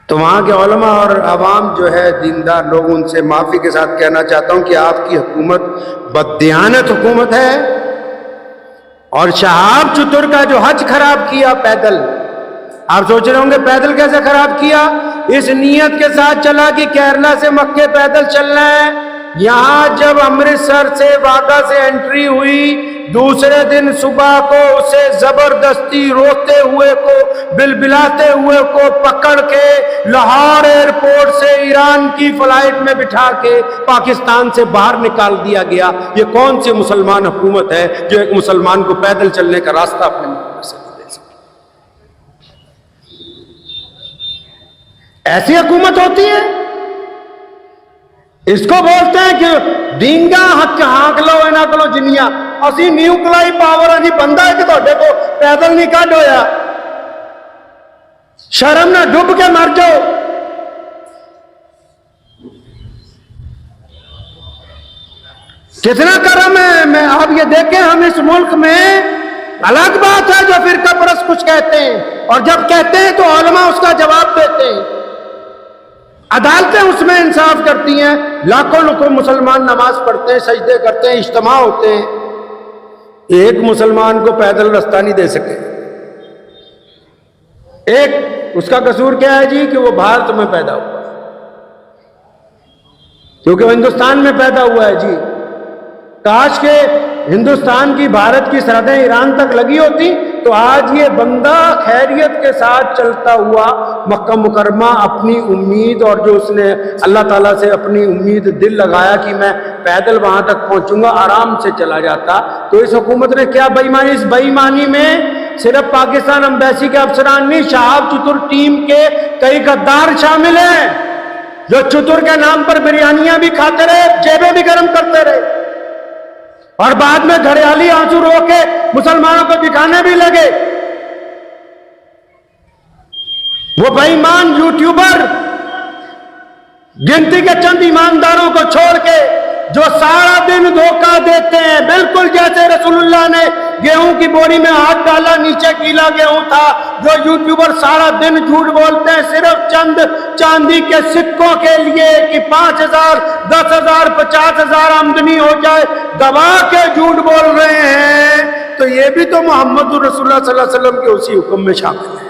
تو وہاں کے علماء اور عوام جو ہے دیندار لوگ، ان سے معافی کے ساتھ کہنا چاہتا ہوں کہ آپ کی حکومت بددیانت حکومت ہے. اور شہاب چتر کا جو حج خراب کیا پیدل، آپ سوچ رہے ہوں گے پیدل کیسے خراب کیا؟ اس نیت کے ساتھ چلا کہ کیرلا سے مکے پیدل چلنا ہے. یہاں جب امرتسر سے واگا سے انٹری ہوئی، دوسرے دن صبح کو اسے زبردستی روتے ہوئے کو، بلبلاتے ہوئے کو پکڑ کے لاہور ایئرپورٹ سے ایران کی فلائٹ میں بٹھا کے پاکستان سے باہر نکال دیا گیا. یہ کون سی مسلمان حکومت ہے جو ایک مسلمان کو پیدل چلنے کا راستہ اپنے ملک سے دے سکتی؟ ایسی حکومت ہوتی ہے؟ اس کو بولتے ہیں کہ ڈینگا حق ہانک لو نہ کلو جنیا، اسی نیوکلائی پاور ہے جی، بندہ ہے کہ تھوڑے کو پیدل نہیں کڈ ہویا. شرم نہ ڈب کے مر جاؤ. کتنا کرم ہے. میں آپ یہ دیکھیں، ہم اس ملک میں الگ بات ہے جو فرقہ پرست کچھ کہتے ہیں، اور جب کہتے ہیں تو علماء اس کا جواب دیتے ہیں، عدالتیں اس میں انصاف کرتی ہیں. لاکھوں مسلمان نماز پڑھتے ہیں، سجدے کرتے ہیں، اجتماع ہوتے ہیں، ایک مسلمان کو پیدل رستہ نہیں دے سکے. ایک اس کا قصور کیا ہے جی؟ کہ وہ بھارت میں پیدا ہوا، کیونکہ وہ ہندوستان میں پیدا ہوا ہے جی. کاش کے ہندوستان کی بھارت کی سرحدیں ایران تک لگی ہوتی تو آج یہ بندہ خیریت کے ساتھ چلتا ہوا مکہ مکرمہ اپنی امید، اور جو اس نے اللہ تعالیٰ سے اپنی امید دل لگایا کہ میں پیدل وہاں تک پہنچوں گا، آرام سے چلا جاتا. تو اس حکومت نے کیا بے ایمانی؟ اس بے ایمانی میں صرف پاکستان امبیسی کے افسران نہیں، شہاب چتر ٹیم کے کئی غدار شامل ہیں جو چتر کے نام پر بریانیاں بھی کھاتے رہے، جیبیں بھی گرم کرتے رہے، اور بعد میں گھریالی آنسو رو کے مسلمانوں کو دکھانے بھی لگے. وہ بے ایمان یوٹیوبر گنتی کے چند ایمانداروں کو چھوڑ کے جو سارا دن دھوکہ دیتے ہیں، بالکل جیسے رسول اللہ نے گیہوں کی بوری میں ہاتھ ڈالا نیچے گیلا گیہوں تھا، جو یوٹیوبر سارا دن جھوٹ بولتے ہیں صرف چند چاندی کے سکوں کے لیے کہ 5,000 10,000 50,000 آمدنی ہو جائے، دبا کے جھوٹ بول رہے ہیں. تو یہ بھی تو محمد رسول اللہ صلی اللہ علیہ وسلم کے اسی حکم میں شامل ہے.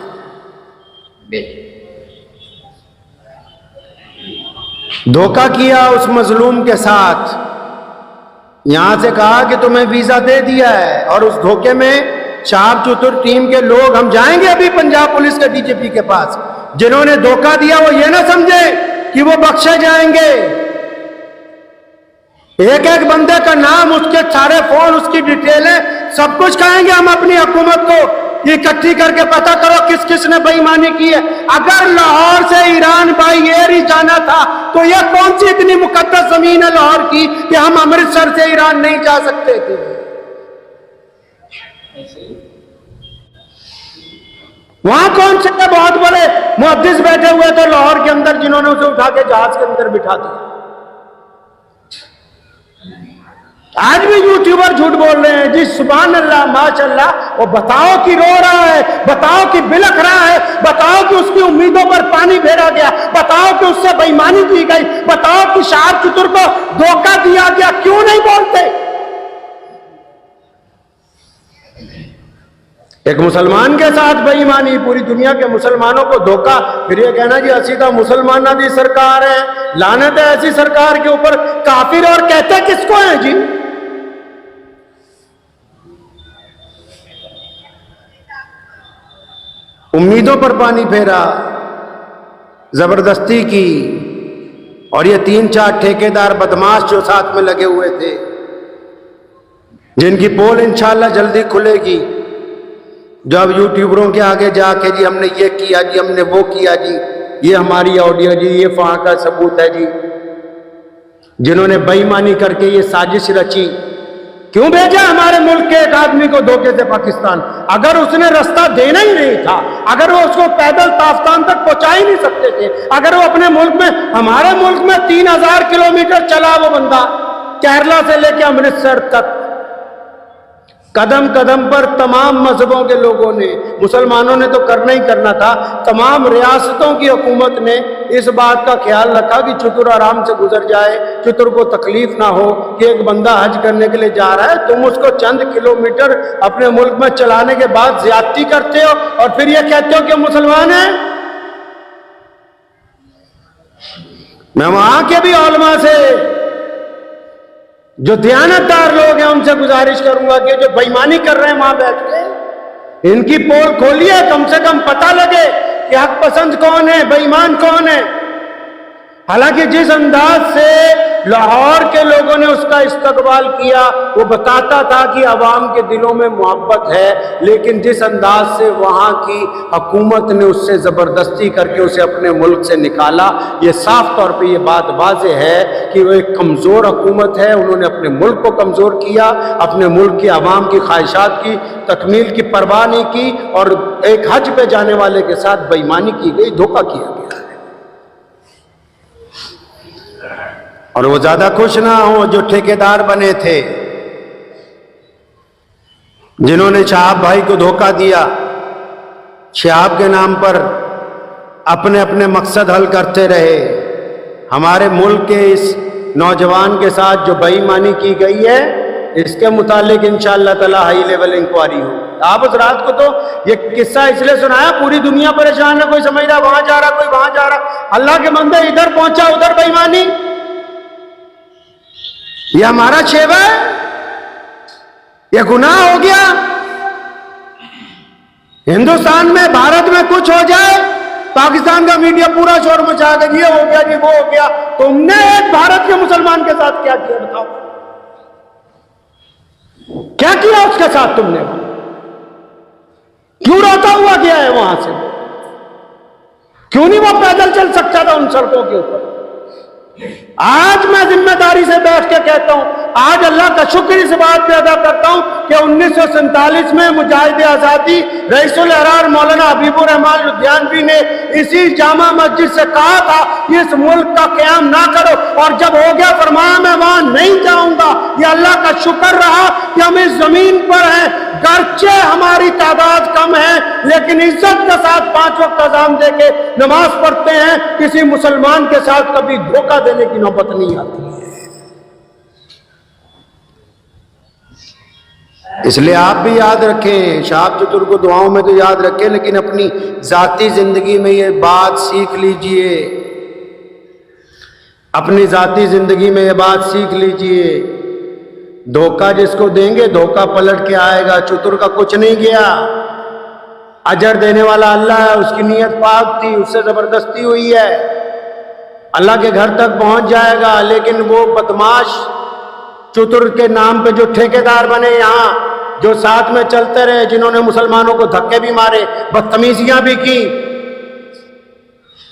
دھوکہ کیا اس مظلوم کے ساتھ، یہاں سے کہا کہ تمہیں ویزا دے دیا ہے، اور اس دھوکے میں شہاب چتر ٹیم کے لوگ، ہم جائیں گے ابھی پنجاب پولیس کے ڈی جی پی کے پاس، جنہوں نے دھوکہ دیا وہ یہ نہ سمجھے کہ وہ بخشے جائیں گے. ایک ایک بندے کا نام، اس کے سارے فون، اس کی ڈیٹیلیں سب کچھ کہیں گے ہم اپنی حکومت کو اکٹھی کر کے پتہ کرو کس کس نے بے ایمانی کی ہے. اگر لاہور سے ایران بائی ایئر ہی جانا تھا تو یہ کون سی اتنی مقدس زمین ہے لاہور کی کہ ہم امرتسر سے ایران نہیں جا سکتے تھے؟ وہاں کون سے بہت بڑے محدث بیٹھے ہوئے تھے لاہور کے اندر جنہوں نے اسے اٹھا کے جہاز کے اندر بٹھا دیا. آج بھی یوٹیوبر جھوٹ بول رہے ہیں جی، سبحان اللہ ماشاءاللہ. وہ بتاؤ کہ رو رہا ہے، بتاؤ کہ بلک رہا ہے، بتاؤ کہ اس کی امیدوں پر پانی پھیرا گیا، بتاؤ کہ اس سے بے ایمانی کی گئی، بتاؤ کہ شہاب چتر کو دھوکہ دیا گیا. کیوں نہیں بولتے؟ ایک مسلمان کے ساتھ بے ایمانی، پوری دنیا کے مسلمانوں کو دھوکہ، پھر یہ کہنا جی اسی کا مسلمانہ دی سرکار ہے. لعنت ہے ایسی سرکار کے اوپر. کافر اور کہتے کس کو ہیں جی؟ امیدوں پر پانی پھیرا، زبردستی کی. اور یہ 3-4 ٹھیکیدار بدماش جو ساتھ میں لگے ہوئے تھے، جن کی پول انشاءاللہ جلدی کھلے گی، جو اب یوٹیوبروں کے آگے جا کے جی ہم نے یہ کیا جی، ہم نے وہ کیا جی، یہ ہماری آڈیو جی، یہ وہاں کا ثبوت ہے جی، جنہوں نے بے ایمانی کر کے یہ سازش رچی. کیوں بھیجا ہمارے ملک کے ایک آدمی کو دھوکے سے پاکستان؟ اگر اس نے رستہ دینا ہی نہیں تھا، اگر وہ اس کو پیدل تافتان تک پہنچا ہی نہیں سکتے تھے، اگر وہ اپنے ملک میں، ہمارے ملک میں 3,000 کلومیٹر چلا وہ بندہ کیرلا سے لے کے امرتسر تک، قدم قدم پر تمام مذہبوں کے لوگوں نے، مسلمانوں نے تو کرنا ہی کرنا تھا، تمام ریاستوں کی حکومت نے اس بات کا خیال رکھا کہ چتر آرام سے گزر جائے، چتر کو تکلیف نہ ہو کہ ایک بندہ حج کرنے کے لیے جا رہا ہے، تم اس کو چند کلومیٹر اپنے ملک میں چلانے کے بعد زیادتی کرتے ہو اور پھر یہ کہتے ہو کہ مسلمان ہیں۔ میں وہاں کے بھی علماء سے جو دیانتدار لوگ ہیں ان سے گزارش کروں گا کہ جو بےایمانی کر رہے ہیں وہاں بیٹھ کے ان کی پول کھولیے، کم سے کم پتہ لگے کہ حق پسند کون ہے، بے ایمان کون ہے۔ حالانکہ جس انداز سے لاہور کے لوگوں نے اس کا استقبال کیا وہ بتاتا تھا کہ عوام کے دلوں میں محبت ہے، لیکن جس انداز سے وہاں کی حکومت نے اس سے زبردستی کر کے اسے اپنے ملک سے نکالا، یہ صاف طور پہ یہ بات واضح ہے کہ وہ ایک کمزور حکومت ہے۔ انہوں نے اپنے ملک کو کمزور کیا، اپنے ملک کے عوام کی خواہشات کی تکمیل کی پرواہ نہیں کی، اور ایک حج پہ جانے والے کے ساتھ بے ایمانی کی گئی، دھوکہ کیا گیا۔ اور وہ زیادہ خوش نہ ہوں جو ٹھیکیدار بنے تھے، جنہوں نے شہاب بھائی کو دھوکہ دیا، شہاب کے نام پر اپنے اپنے مقصد حل کرتے رہے۔ ہمارے ملک کے اس نوجوان کے ساتھ جو بے ایمانی کی گئی ہے، اس کے متعلق انشاءاللہ تعالی ہائی لیول انکوائری ہو۔ آپ اس رات کو تو یہ قصہ اس لیے سنایا، پوری دنیا پریشان ہے، کوئی سمجھ رہا وہاں جا رہا، کوئی وہاں جا رہا، اللہ کے بندے ادھر پہنچا ادھر بے ایمانی۔ یہ ہمارا شیوا ہے، یہ گناہ ہو گیا۔ ہندوستان میں، بھارت میں کچھ ہو جائے، پاکستان کا میڈیا پورا شور مچا کے یہ ہو گیا جی وہ ہو گیا۔ تم نے ایک بھارت کے مسلمان کے ساتھ کیا کیا بتاؤ؟ کیا کیا اس کے ساتھ تم نے؟ کیوں روتا ہوا گیا ہے وہاں سے؟ کیوں نہیں وہ پیدل چل سکتا تھا ان سڑکوں کے اوپر؟ آج میں ذمہ داری سے بیٹھ کے کہتا ہوں، آج اللہ کا شکر اس بات پہ ادا کرتا ہوں کہ 1947 میں مجاہد آزادی رئیس الاحرار مولانا حبیب الرحمان لدھیانوی نے اسی جامع مسجد سے کہا تھا کہ اس ملک کا قیام نہ کرو، اور جب ہو گیا فرمایا میں وہاں نہیں جاؤں گا۔ یہ اللہ کا شکر رہا کہ ہم اس زمین پر ہیں، گرچہ ہماری تعداد کم ہے لیکن عزت کے ساتھ 5 وقت اذان دے کے نماز پڑھتے ہیں۔ کسی مسلمان کے ساتھ کبھی دھوکہ دینے کی نوبت نہیں آتی ہے۔ اس لیے آپ بھی یاد رکھیں، شہاب چتر کو دعاؤں میں تو یاد رکھیں، لیکن اپنی ذاتی زندگی میں یہ بات سیکھ لیجئے، اپنی ذاتی زندگی میں یہ بات سیکھ لیجئے۔ دھوکہ جس کو دیں گے دھوکہ پلٹ کے آئے گا۔ چتر کا کچھ نہیں گیا، اجر دینے والا اللہ ہے، اس کی نیت پاک تھی، اس سے زبردستی ہوئی ہے، اللہ کے گھر تک پہنچ جائے گا۔ لیکن وہ بدماش چتر کے نام پہ جو ٹھیکیدار بنے یہاں، جو ساتھ میں چلتے رہے، جنہوں نے مسلمانوں کو دھکے بھی مارے، بدتمیزیاں بھی کی،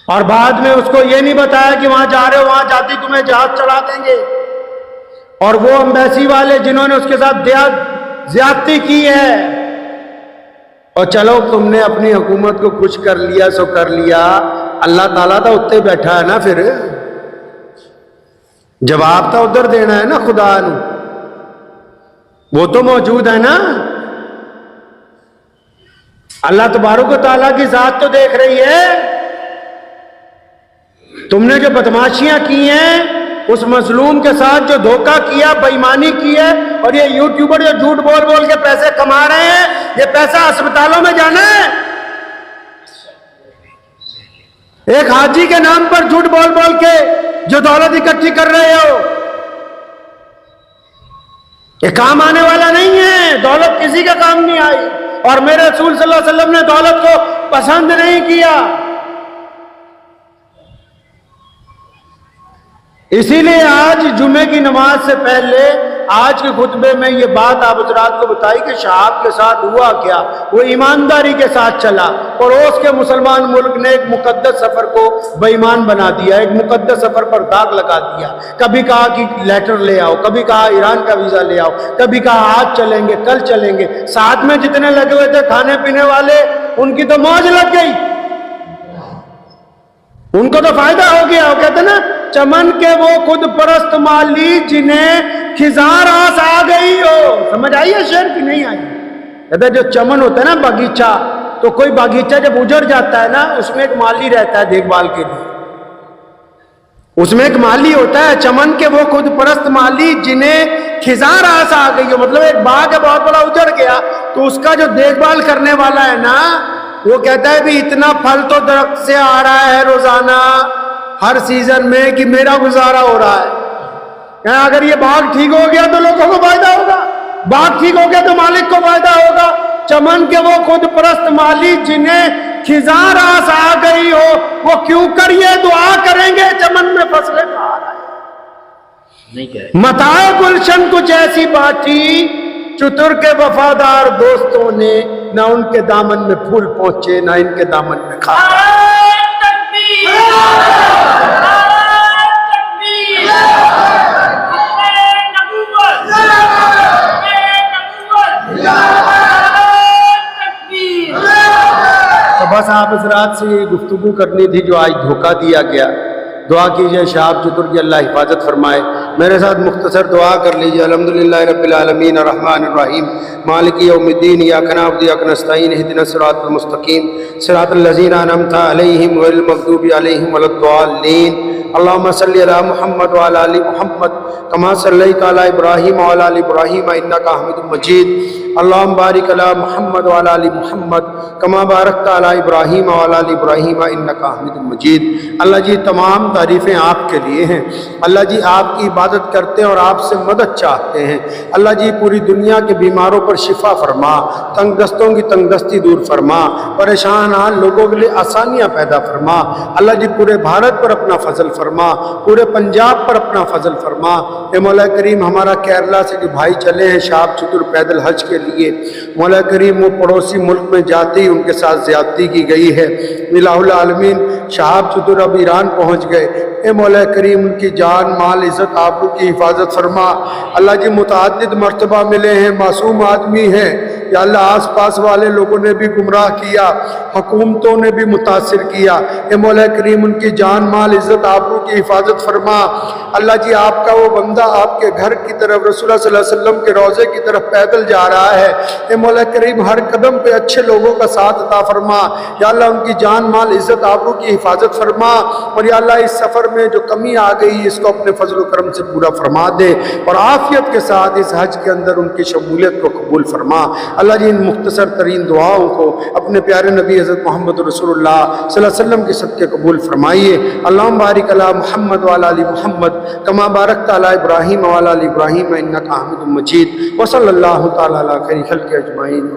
اور بعد میں اس کو یہ نہیں بتایا کہ وہاں جا رہے ہو، وہاں جاتی تمہیں جہاز چڑھا دیں گے، اور وہ امبیسی والے جنہوں نے اس کے ساتھ زیادتی کی ہے، اور چلو تم نے اپنی حکومت کو خوش کر لیا سو کر لیا، اللہ تعالیٰ تو اتنے بیٹھا ہے نا، پھر جواب تو ادھر دینا ہے نا خدا نو، وہ تو موجود ہے نا۔ اللہ تبارک و تعالیٰ کی ذات تو دیکھ رہی ہے۔ تم نے جو بدماشیاں کی ہیں، اس مظلوم کے ساتھ جو دھوکہ کیا، بے ایمانی کی ہے، اور یہ یوٹیوبر جو جھوٹ بول بول کے پیسے کما رہے ہیں، یہ پیسہ اسپتالوں میں جانا ہے۔ ایک حاجی کے نام پر جھوٹ بول بول کے جو دولت اکٹھی کر رہے ہو، یہ کام آنے والا نہیں ہے، دولت کسی کا کام نہیں آئی، اور میرے رسول صلی اللہ علیہ وسلم نے دولت کو پسند نہیں کیا۔ اسی لیے آج جمعے کی نماز سے پہلے آج کے خطبے میں یہ بات آپ حضرات کو بتائی کہ شہاب کے ساتھ ہوا کیا۔ وہ ایمانداری کے ساتھ چلا، پڑوس کے مسلمان ملک نے ایک مقدس سفر کو بے ایمان بنا دیا، ایک مقدس سفر پر داغ لگا دیا۔ کبھی کہا کہ لیٹر لے آؤ، کبھی کہا ایران کا ویزا لے آؤ، کبھی کہا آج چلیں گے کل چلیں گے۔ ساتھ میں جتنے لگے ہوئے تھے کھانے پینے والے، ان کی تو موج لگ گئی، ان کو تو فائدہ ہو گیا۔ وہ کہتے نا چمن کے وہ خود پرست مالی جنہیں خزاں راس آ گئی ہو. سمجھ آئی ہے شعر کی نہیں آئی؟ کہتا ہے جو چمن ہوتا ہے نا باغیچہ، تو کوئی باغیچہ جب اجڑ جاتا ہے نا، اس میں ایک مالی رہتا ہے دیکھ بھال کے لیے. اس میں ایک مالی ہوتا ہے چمن کے، وہ خود پرست مالی جنہیں خزاں راس آ گئی ہو. مطلب ایک باغ ہے بہت بڑا اجڑ گیا، تو اس کا جو دیکھ بھال کرنے والا ہے نا، وہ کہتا ہے بھی اتنا پھل تو درخت سے آ رہا ہے روزانہ ہر سیزن میں کہ میرا گزارا ہو رہا ہے. اگر یہ باغ ٹھیک ہو گیا تو لوگوں کو فائدہ ہوگا، باغ ٹھیک ہو گیا تو مالک کو فائدہ ہوگا. چمن کے وہ خود پرست مالی جنہیں خزاں راس آ گئی ہو، وہ کیوں کر یہ دعا کریں گے چمن میں فصلیں بہار آئے. متاع گلشن کچھ ایسی باٹی، چتر کے وفادار دوستوں نے نہ ان کے دامن میں پھول پہنچے نہ ان کے دامن میں کھاتا. تو بس آپ حضرات سے یہ گفتگو کرنی تھی جو آج دھوکہ دیا گیا. دعا کیجئے شہاب چتر کی اللہ حفاظت فرمائے. میرے ساتھ مختصر دعا کر لیجئے. الحمدللہ رب العالمین الرحمن الرحیم مالک یوم الدین ایاک نعبد و ایاک نستعین اہدنا الصراط المستقیم صراط الذین انعمت علیہم غیر المغضوب علیہم ولا الضالین. اللہم صلی علی محمد وعلی آل محمد کما صلیت علی ابراہیم وعلی آل ابراہیم انکا حمید مجید. اللہم بارک علی محمد وعلی آل محمد کما بارکت علی ابراہیم وعلی آل ابراہیم انکا حمید مجید. اللہ جی تمام تعریفیں آپ کے لیے ہیں. اللہ جی آپ کی عبادت کرتے ہیں اور آپ سے مدد چاہتے ہیں. اللہ جی پوری دنیا کے بیماروں پر شفا فرما، تنگ دستوں کی تنگ دستی دور فرما، پریشان حال لوگوں کے لیے آسانیاں پیدا فرما. اللہ جی پورے بھارت پر اپنا فضل فرما، پورے پنجاب پر اپنا فضل فرما. اے مولا کریم ہمارا کیرلا سے جو بھائی چلے ہیں شہاب چتر پیدل حج کے لیے، مولا کریم وہ پڑوسی ملک میں جاتے ہی ان کے ساتھ زیادتی کی گئی ہے. الہ العالمین شہاب چتر اب ایران پہنچ گئے. اے مولا کریم ان کی جان مال عزت آبرو کی حفاظت فرما. اللہ جی متعدد مرتبہ ملے ہیں، معصوم آدمی ہیں. یا اللہ آس پاس والے لوگوں نے بھی گمراہ کیا، حکومتوں نے بھی متاثر کیا. اے مولا کریم ان کی جان مال عزت آبرو کی حفاظت فرما. اللہ جی آپ کا وہ بندہ آپ کے گھر کی طرف رسول اللہ صلی اللہ علیہ وسلم کے روضے کی طرف پیدل جا رہا ہے. اے مولا کریم ہر قدم پہ اچھے لوگوں کا ساتھ عطا فرما. یا اللہ ان کی جان مال عزت آبرو کی حفاظت فرما. اور یا اللہ اس سفر میں جو کمی آ گئی اس کو اپنے فضل و کرم سے پورا فرما دے، اور عافیت کے ساتھ اس حج کے اندر ان کی شمولیت کو قبول فرما. اللہ جی ان مختصر ترین دعاؤں کو اپنے پیارے نبی حضرت محمد رسول اللہ صلی اللہ علیہ وسلم کے صدقے قبول فرمائیے. اللہم بارک علی محمد وعلی آل محمد کما بارکت علی ابراہیم وعلی آل ابراہیم انکا حمید مجید. وصلی اللہ تعالی علی خیر خلق اجمعین.